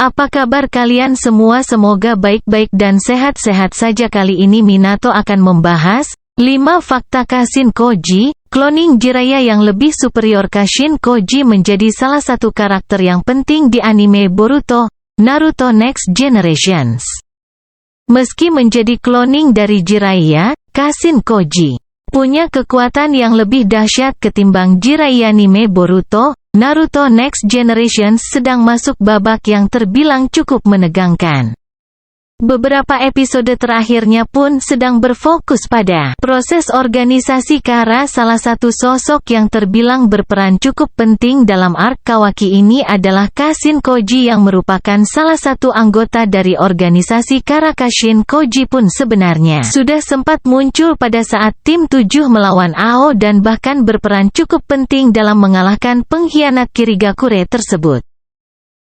Apa kabar kalian semua? Semoga baik-baik dan sehat-sehat saja. Kali ini Minato akan membahas 5 fakta Kashin Koji, cloning Jiraiya yang lebih superior. Kashin Koji menjadi salah satu karakter yang penting di anime Boruto, Naruto Next Generations. Meski menjadi cloning dari Jiraiya, Kashin Koji punya kekuatan yang lebih dahsyat ketimbang Jiraiya. Anime Boruto, Naruto Next Generations sedang masuk babak yang terbilang cukup menegangkan. Beberapa episode terakhirnya pun sedang berfokus pada proses organisasi Kara. Salah satu sosok yang terbilang berperan cukup penting dalam arc Kawaki ini adalah Kashin Koji yang merupakan salah satu anggota dari organisasi Kara. Kashin Koji pun sebenarnya sudah sempat muncul pada saat tim 7 melawan AO dan bahkan berperan cukup penting dalam mengalahkan pengkhianat Kirigakure tersebut.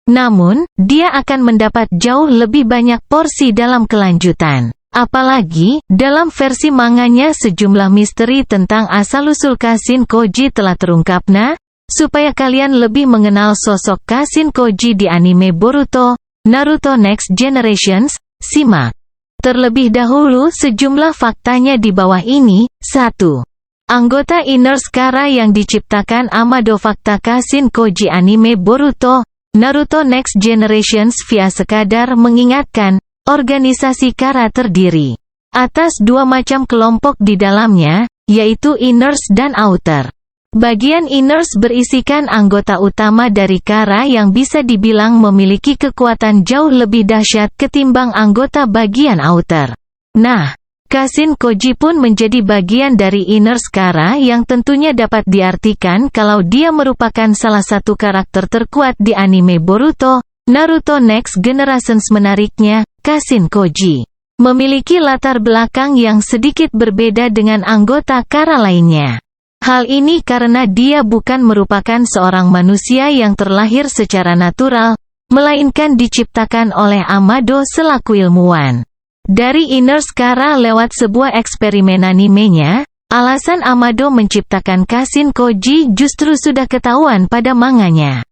Namun, dia akan mendapat jauh lebih banyak porsi dalam kelanjutan. Apalagi, dalam versi manganya sejumlah misteri tentang asal-usul Kashin Koji telah terungkap. Nah, supaya kalian lebih mengenal sosok Kashin Koji di anime Boruto, Naruto Next Generations, simak terlebih dahulu sejumlah faktanya di bawah ini. 1. Anggota Inner Kara yang diciptakan Amado. Fakta Kashin Koji anime Boruto, Naruto Next Generations via sekadar mengingatkan, organisasi Kara terdiri atas 2 macam kelompok di dalamnya, yaitu Inners dan Outer. Bagian Inners berisikan anggota utama dari Kara yang bisa dibilang memiliki kekuatan jauh lebih dahsyat ketimbang anggota bagian Outer. Nah, Kashin Koji pun menjadi bagian dari Inners Kara yang tentunya dapat diartikan kalau dia merupakan salah satu karakter terkuat di anime Boruto, Naruto Next Generations. Menariknya, Kashin Koji memiliki latar belakang yang sedikit berbeda dengan anggota Kara lainnya. Hal ini karena dia bukan merupakan seorang manusia yang terlahir secara natural, melainkan diciptakan oleh Amado selaku ilmuwan dari Inners Kara lewat sebuah eksperimen animenya. Alasan Amado menciptakan Kashin Koji justru sudah ketahuan pada manganya.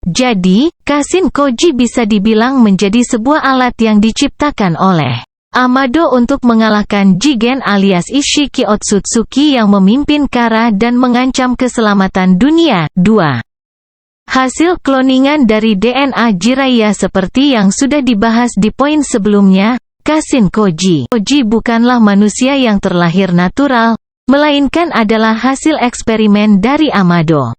Jadi, Kashin Koji bisa dibilang menjadi sebuah alat yang diciptakan oleh Amado untuk mengalahkan Jigen alias Ishiki Otsutsuki yang memimpin Kara dan mengancam keselamatan dunia. 2. Hasil kloningan dari DNA Jiraiya. Seperti yang sudah dibahas di poin sebelumnya, Kashin Koji bukanlah manusia yang terlahir natural, melainkan adalah hasil eksperimen dari Amado.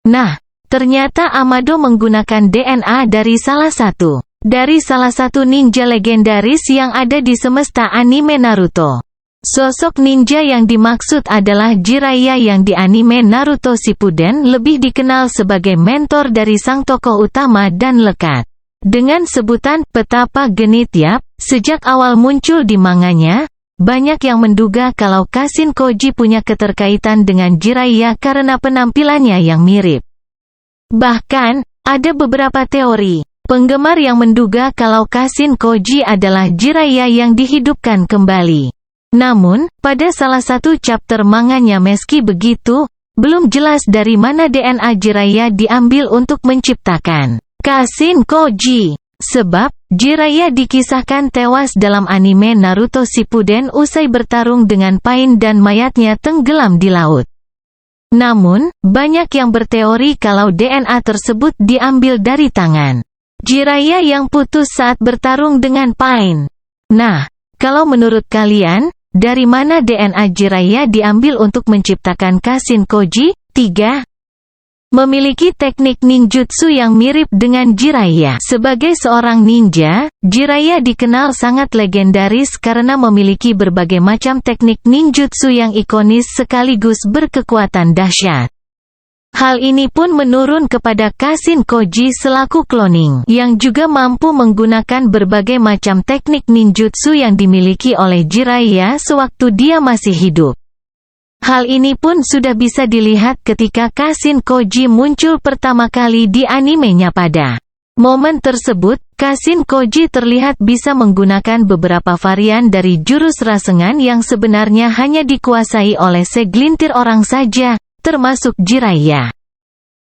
Nah, ternyata Amado menggunakan DNA dari salah satu ninja legendaris yang ada di semesta anime Naruto. Sosok ninja yang dimaksud adalah Jiraiya yang di anime Naruto Shippuden lebih dikenal sebagai mentor dari sang tokoh utama dan lekat dengan sebutan Petapa Genit. Yap, sejak awal muncul di manganya, banyak yang menduga kalau Kashin Koji punya keterkaitan dengan Jiraiya karena penampilannya yang mirip. Bahkan, ada beberapa teori penggemar yang menduga kalau Kashin Koji adalah Jiraiya yang dihidupkan kembali. Namun, pada salah satu chapter manganya meski begitu, belum jelas dari mana DNA Jiraiya diambil untuk menciptakan Kashin Koji. Sebab, Jiraiya dikisahkan tewas dalam anime Naruto Shippuden usai bertarung dengan Pain dan mayatnya tenggelam di laut. Namun, banyak yang berteori kalau DNA tersebut diambil dari tangan Jiraiya yang putus saat bertarung dengan Pain. Nah, kalau menurut kalian, dari mana DNA Jiraiya diambil untuk menciptakan Kashin Koji? 3. Memiliki teknik ninjutsu yang mirip dengan Jiraiya. Sebagai seorang ninja, Jiraiya dikenal sangat legendaris karena memiliki berbagai macam teknik ninjutsu yang ikonis sekaligus berkekuatan dahsyat. Hal ini pun menurun kepada Kashin Koji selaku cloning, yang juga mampu menggunakan berbagai macam teknik ninjutsu yang dimiliki oleh Jiraiya sewaktu dia masih hidup. Hal ini pun sudah bisa dilihat ketika Kashin Koji muncul pertama kali di animenya. Pada momen tersebut, Kashin Koji terlihat bisa menggunakan beberapa varian dari jurus Rasengan yang sebenarnya hanya dikuasai oleh segelintir orang saja, termasuk Jiraiya.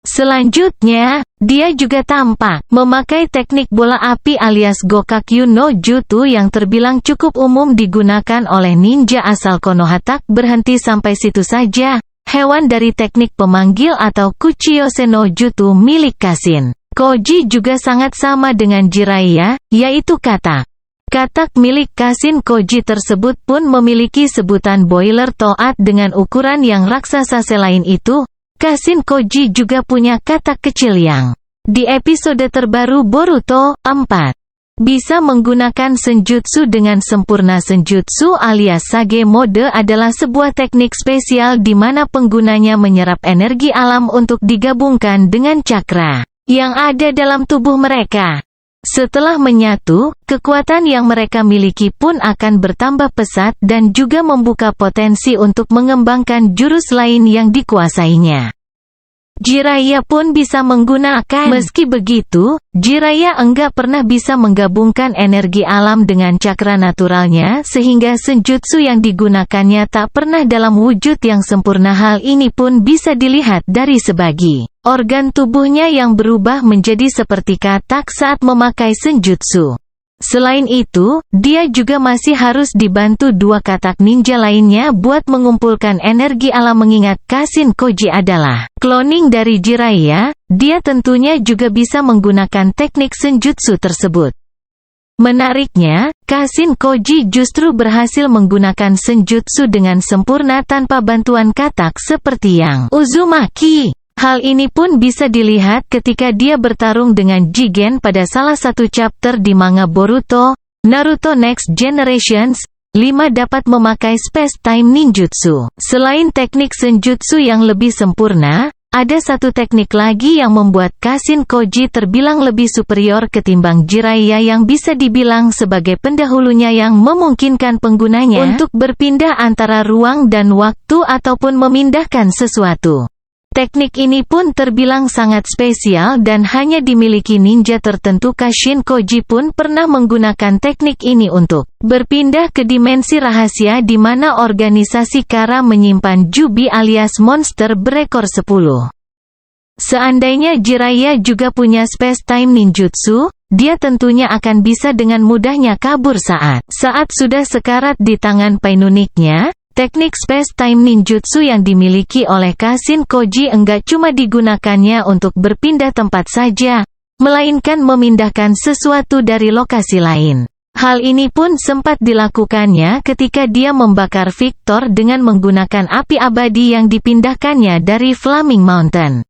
Selanjutnya, Dia juga tampak memakai teknik bola api alias Gokakyu no Jutsu yang terbilang cukup umum digunakan oleh ninja asal Konoha. Berhenti sampai situ saja. Hewan dari teknik pemanggil atau Kuchiyose no Jutsu milik Kashin Koji juga sangat sama dengan Jiraiya, yaitu katak. Katak milik Kashin Koji tersebut pun memiliki sebutan Boiler Toad dengan ukuran yang raksasa. Selain itu, Kashin Koji juga punya katak kecil yang di episode terbaru Boruto 4 bisa menggunakan senjutsu dengan sempurna. Senjutsu alias Sage Mode adalah sebuah teknik spesial di mana penggunanya menyerap energi alam untuk digabungkan dengan cakra yang ada dalam tubuh mereka. Setelah menyatu, kekuatan yang mereka miliki pun akan bertambah pesat dan juga membuka potensi untuk mengembangkan jurus lain yang dikuasainya. Jiraiya pun bisa menggunakan. Meski begitu, Jiraiya enggak pernah bisa menggabungkan energi alam dengan cakra naturalnya sehingga senjutsu yang digunakannya tak pernah dalam wujud yang sempurna. Hal ini pun bisa dilihat dari sebagi organ tubuhnya yang berubah menjadi seperti katak saat memakai senjutsu. Selain itu, dia juga masih harus dibantu dua katak ninja lainnya buat mengumpulkan energi alam. Mengingat Kashin Koji adalah cloning dari Jiraiya, dia tentunya juga bisa menggunakan teknik senjutsu tersebut. Menariknya, Kashin Koji justru berhasil menggunakan senjutsu dengan sempurna tanpa bantuan katak seperti yang Uzumaki. Hal ini pun bisa dilihat ketika dia bertarung dengan Jigen pada salah satu chapter di manga Boruto, Naruto Next Generations. 5 dapat memakai Space Time Ninjutsu. Selain teknik senjutsu yang lebih sempurna, ada satu teknik lagi yang membuat Kashin Koji terbilang lebih superior ketimbang Jiraiya yang bisa dibilang sebagai pendahulunya yang memungkinkan penggunanya untuk berpindah antara ruang dan waktu ataupun memindahkan sesuatu. Teknik ini pun terbilang sangat spesial dan hanya dimiliki ninja tertentu. Kashin Koji pun pernah menggunakan teknik ini untuk berpindah ke dimensi rahasia di mana organisasi Kara menyimpan Jubi alias monster berekor 10. Seandainya Jiraiya juga punya Space Time Ninjutsu, dia tentunya akan bisa dengan mudahnya kabur saat sudah sekarat di tangan painuniknya. Teknik Space Time Ninjutsu yang dimiliki oleh Kashin Koji enggak cuma digunakannya untuk berpindah tempat saja, melainkan memindahkan sesuatu dari lokasi lain. Hal ini pun sempat dilakukannya ketika dia membakar Victor dengan menggunakan api abadi yang dipindahkannya dari Flaming Mountain.